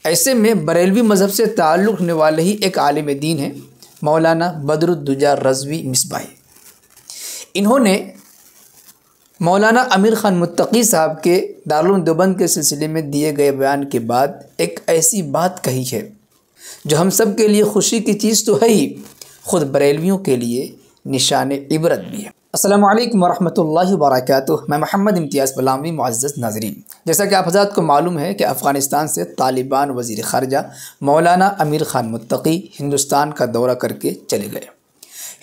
ऐसे में बरेलवी मज़हब से ताल्लुक़ रखने वाले ही एक आलिम दीन है मौलाना बदरुद्दुजा रज़वी मिसबाही। इन्होंने मौलाना अमीर ख़ान मुत्तकी साहब के दारुल उलूम देवबंद के सिलसिले में दिए गए बयान के बाद एक ऐसी बात कही है जो हम सब के लिए खुशी की चीज़ तो है ही, ख़ुद बरेलवियों के लिए निशान इबरत भी है। अस्सलामु अलैकुम वरहमतुल्लाहि वबरकातुहू। मैं मोहम्मद इम्तियाज़ बलामवी। मुअज़्ज़ज़ नाज़रीन, जैसा कि आप हज़रात को मालूम है कि अफ़गानिस्तान से तालिबान वज़ीर ख़ारजा मौलाना अमीर ख़ान मुत्तकी हिंदुस्तान का दौरा करके चले गए।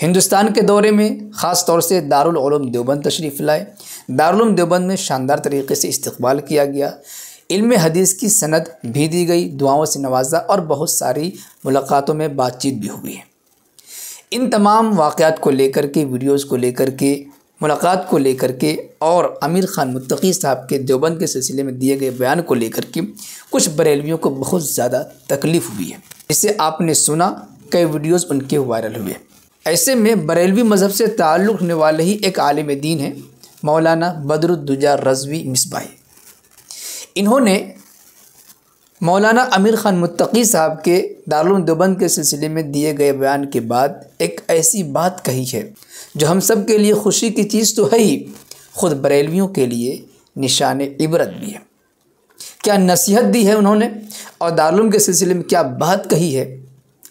हिंदुस्तान के दौरे में ख़ास तौर से दारुल उलूम देवबंद तशरीफ़ लाए। दारुल उलूम देवबंद में शानदार तरीक़े से इस्तक़बाल किया गया, इल्म हदीस की सनद भी दी गई, दुआओं से नवाजा और बहुत सारी मुलाक़ातों में बातचीत भी हुई है। इन तमाम वाक़यात को लेकर के, वीडियोज़ को लेकर के, मुलाक़ात को लेकर के और अमीर ख़ान मुत्तकी साहब के देवबंद के सिलसिले में दिए गए बयान को लेकर के कुछ बरेलवियों को बहुत ज़्यादा तकलीफ़ हुई है। इसे आपने सुना, कई वीडियोज़ उनके वायरल हुए। ऐसे में बरेलवी मज़हब से ताल्लुक़ रखने वाले ही एक आलिम दीन है मौलाना बदरुद्दुजा रज़वी मिसबाही। इन्होंने मौलाना अमीर ख़ान मुत्तकी साहब के दारुल उलूम देवबंद के सिलसिले में दिए गए बयान के बाद एक ऐसी बात कही है जो हम सब के लिए खुशी की चीज़ तो है ही, ख़ुद बरेलवियों के लिए निशान इबरत भी है। क्या नसीहत दी है उन्होंने और दारुल उलूम के सिलसिले में क्या बात कही है,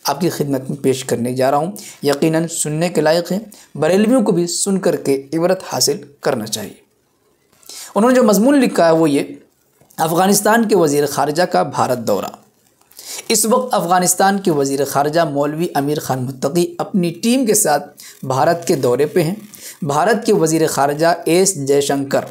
आपकी खिदमत में पेश करने जा रहा हूँ। यकीनन सुनने के लायक है, बरेलवियों को भी सुन कर के इबरत हासिल करना चाहिए। उन्होंने जो मज़मून लिखा है वो ये, अफ़गानिस्तान के वज़ीर ख़ारजा का भारत दौरा। इस वक्त अफ़गानिस्तान के वज़ीर ख़ारजा मौलवी अमीर ख़ान मुत्तकी अपनी टीम के साथ भारत के दौरे पे हैं। भारत के वज़ीर ख़ारजा एस जयशंकर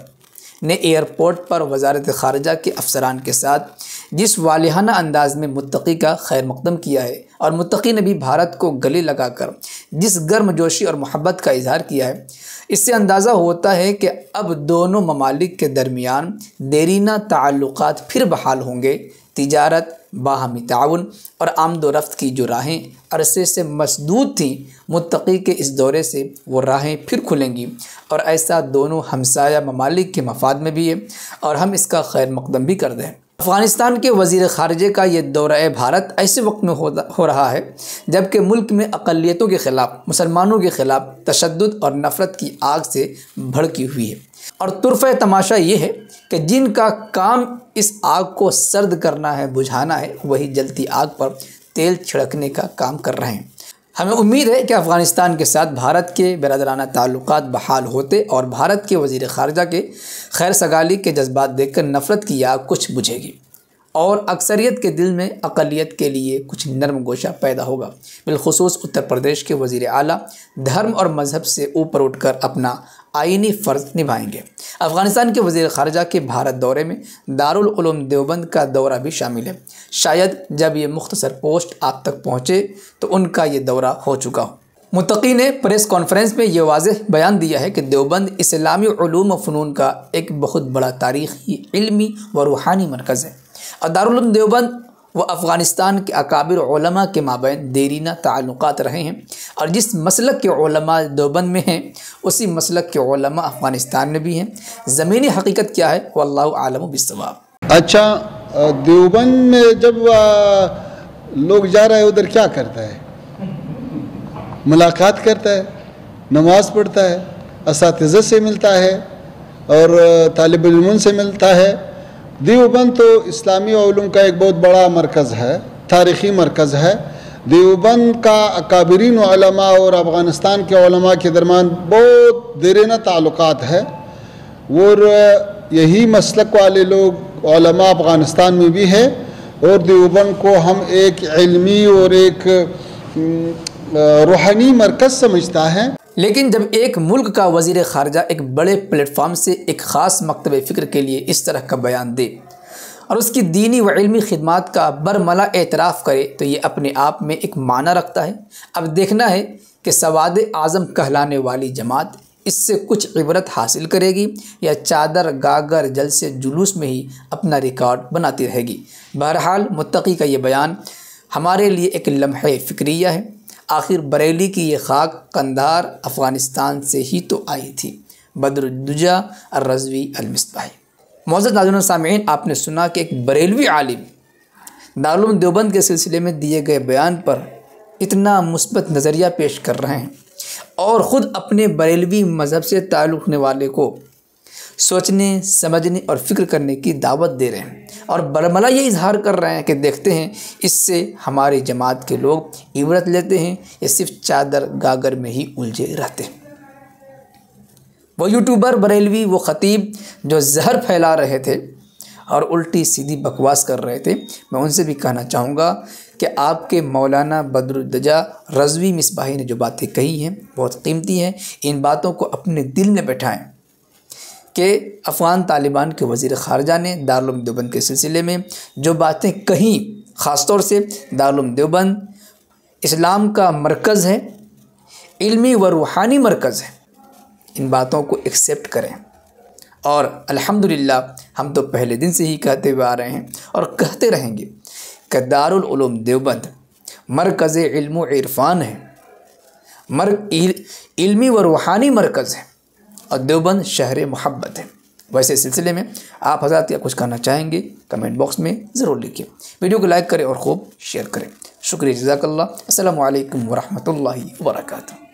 ने एयरपोर्ट पर वज़ारत ख़ारजा के अफसरान के साथ जिस वालिहाना अंदाज़ में मुत्तकी का खैर मक़दम किया है और मुत्तकी ने भी भारत को गले लगाकर जिस गर्मजोशी और मोहब्बत का इजहार किया है, इससे अंदाज़ा होता है कि अब दोनों ममालिक के दरमियान देरीना ताल्लुक़ात फिर बहाल होंगे। तिजारत, बाहमी ताउन और आमदोरफ्त की जो राहें अरसे से मसदूद थीं, मुत्तकी के इस दौरे से वो राहें फिर खुलेंगी और ऐसा दोनों हमसाया ममालिक के मफाद में भी है और हम इसका खैर मक़दम भी कर दें। अफ़गानिस्तान के वज़ीर ख़ारजे का ये दौरा भारत ऐसे वक्त में हो रहा है जबकि मुल्क में अक़लियतों के ख़िलाफ़, मुसलमानों के ख़िलाफ़ तशद्दुद और नफ़रत की आग से भड़की हुई है। और तुरफ़ा तमाशा ये है कि जिनका काम इस आग को सर्द करना है, बुझाना है, वही जलती आग पर तेल छिड़कने का काम कर रहे हैं। हमें उम्मीद है कि अफ़गानिस्तान के साथ भारत के बिरादराना ताल्लुक़ात बहाल होते और भारत के वज़ीर ख़ारजा के खैर सगाली के जज्बात देखकर नफ़रत की आग कुछ बुझेगी और अक्सरियत के दिल में अक़लियत के लिए कुछ नरम गोशा पैदा होगा। बिलख़ुसूस उत्तर प्रदेश के वज़ीर आला धर्म और मज़हब से ऊपर उठकर अपना आईनी फ़र्ज़ निभाएंगे। अफ़गानिस्तान के वज़ीर ख़ारजा के भारत दौरे में दारुल उलूम देवबंद का दौरा भी शामिल है। शायद जब ये मुख्तसर पोस्ट आप तक पहुँचे तो उनका ये दौरा हो चुका हो। मुत्तकी ने प्रेस कॉन्फ्रेंस में ये वाज़ेह बयान दिया है कि देवबंद इस्लामी उलूम व फ़नून का एक बहुत बड़ा तारीख़ी, इल्मी व रूहानी मरकज़ है और दारुल उलूम देवबंद व अफ़गानिस्तान के अकाबिर उलमा के माबैन देरीना ताल्लुक़ात रहे हैं और जिस मसलक के उलमा देवबंद में हैं, उसी मसलक के उलमा अफ़गानिस्तान में भी हैं। ज़मीनी हकीकत क्या है, वल्लाहु आलम बिस्सवाब। अच्छा, देवबंद में जब लोग जा रहे हैं उधर क्या करता है? मुलाकात करता है, नमाज़ पढ़ता है, असातिज़ा से मिलता है और तालिब इल्म से मिलता है। देवबंद तो इस्लामी उलूम का एक बहुत बड़ा मरकज़ है, तारीख़ी मरकज़ है। देवबंद का अकाबिरीन उलमा और अफ़गानिस्तान के उलमा के दरमियान बहुत देरीना ताल्लुक़ात है और यही मसलक वाले लोग उलमा अफ़गानिस्तान में भी है और देवबंद को हम एक इल्मी और एक रूहानी मरकज़ समझता है। लेकिन जब एक मुल्क का वज़ीर ख़ारजा एक बड़े प्लेटफार्म से एक ख़ास मकतब फ़िक्र के लिए इस तरह का बयान दे और उसकी दीनी व इल्मी खिदमात का बरमला एतराफ़ करे तो ये अपने आप में एक माना रखता है। अब देखना है कि सवाद आज़म कहलाने वाली जमात इससे कुछ इबरत हासिल करेगी या चादर गागर जलसे जुलूस में ही अपना रिकॉर्ड बनाती रहेगी। बहरहाल मुत्तकी का ये बयान हमारे लिए एक लम्हे फ़िक्रिया है। आखिर बरेली की ये खाक कंधार अफ़गानिस्तान से ही तो आई थी। बदरुद्दुजा रज़वी मिसबाही। मौजूद नाज़रीन सामीन, आपने सुना कि एक बरेलवी आलिम दारुल देवबंद के सिलसिले में दिए गए बयान पर इतना मुस्बत नज़रिया पेश कर रहे हैं और ख़ुद अपने बरेलवी मज़हब से ताल्लुक़ रखने वाले को सोचने, समझने और फ़िक्र करने की दावत दे रहे हैं और बरमला ये इजहार कर रहे हैं कि देखते हैं इससे हमारी जमात के लोग इबरत लेते हैं या सिर्फ चादर गागर में ही उलझे रहते हैं। वो यूट्यूबर बरेलवी, वो ख़तीब जो जहर फैला रहे थे और उल्टी सीधी बकवास कर रहे थे, मैं उनसे भी कहना चाहूँगा कि आपके मौलाना बदरुद्दोजा रज़वी मिसबाही ने जो बातें कही हैं बहुत कीमती हैं। इन बातों को अपने दिल में बैठाएं कि अफ़गान तालिबान के वज़ीर ख़ारजा ने दारुल देवबंद के सिलसिले में जो बातें कहीं, ख़ास तौर से दारुल देवबंद इस्लाम का मरकज़ है, इल्मी व रूहानी मरकज़ है, इन बातों को एक्सेप्ट करें। और अल्हम्दुलिल्लाह हम तो पहले दिन से ही कहते हुए आ रहे हैं और कहते रहेंगे कि दारुल उलूम देवबंद मरकज़ इल्म व इरफ़ान है, इल्मी व रूहानी मरकज़ है और देवबंद शहर मोहब्बत है। वैसे सिलसिले में आप हज़रात क्या कुछ कहना चाहेंगे कमेंट बॉक्स में ज़रूर लिखिए। वीडियो को लाइक करें और खूब शेयर करें। शुक्रिया, जज़ाकल्लाह। अस्सलामु अलैकुम व रहमतुल्लाहि व बरकातुहू।